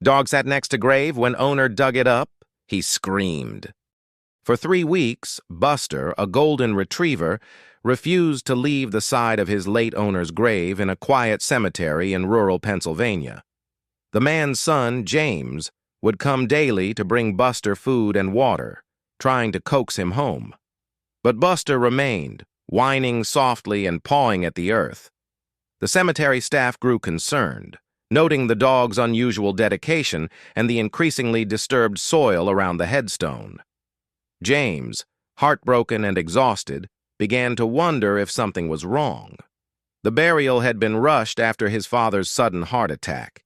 Dog sat next to grave when owner dug it up. He screamed. For 3 weeks, Buster, a golden retriever, refused to leave the side of his late owner's grave in a quiet cemetery in rural Pennsylvania. The man's son, James, would come daily to bring Buster food and water, trying to coax him home. But Buster remained, whining softly and pawing at the earth. The cemetery staff grew concerned, noting the dog's unusual dedication and the increasingly disturbed soil around the headstone. James, heartbroken and exhausted, began to wonder if something was wrong. The burial had been rushed after his father's sudden heart attack.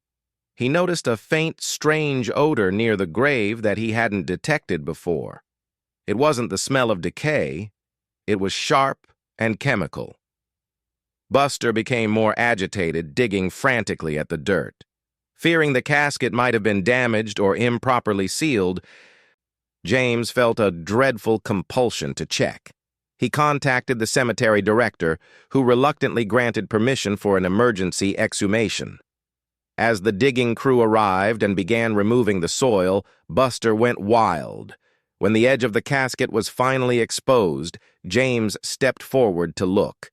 He noticed a faint, strange odor near the grave that he hadn't detected before. It wasn't the smell of decay. It was sharp and chemical. Buster became more agitated, digging frantically at the dirt. Fearing the casket might have been damaged or improperly sealed, James felt a dreadful compulsion to check. He contacted the cemetery director, who reluctantly granted permission for an emergency exhumation. As the digging crew arrived and began removing the soil, Buster went wild. When the edge of the casket was finally exposed, James stepped forward to look.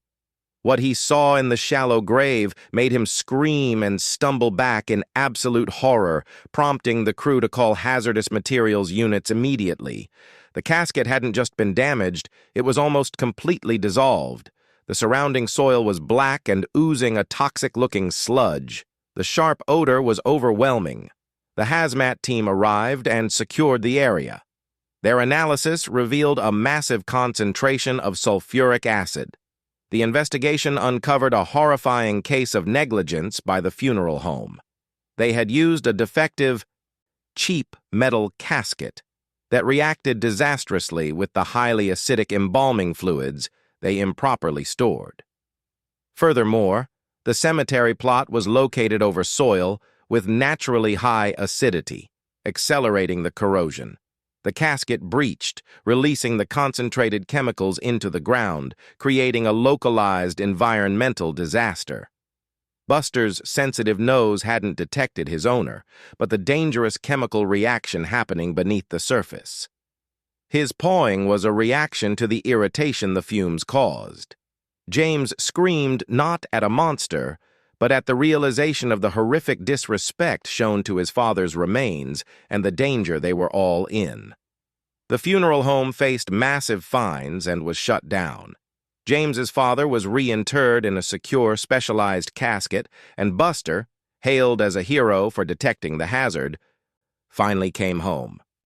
What he saw in the shallow grave made him scream and stumble back in absolute horror, prompting the crew to call hazardous materials units immediately. The casket hadn't just been damaged, it was almost completely dissolved. The surrounding soil was black and oozing a toxic-looking sludge. The sharp odor was overwhelming. The hazmat team arrived and secured the area. Their analysis revealed a massive concentration of sulfuric acid. The investigation uncovered a horrifying case of negligence by the funeral home. They had used a defective, cheap metal casket that reacted disastrously with the highly acidic embalming fluids they improperly stored. Furthermore, the cemetery plot was located over soil with naturally high acidity, accelerating the corrosion. The casket breached, releasing the concentrated chemicals into the ground, creating a localized environmental disaster. Buster's sensitive nose hadn't detected his owner, but the dangerous chemical reaction happening beneath the surface. His pawing was a reaction to the irritation the fumes caused. James screamed not at a monster, but at the realization of the horrific disrespect shown to his father's remains and the danger they were all in. The funeral home faced massive fines and was shut down. James's father was reinterred in a secure, specialized casket, and Buster, hailed as a hero for detecting the hazard, finally came home.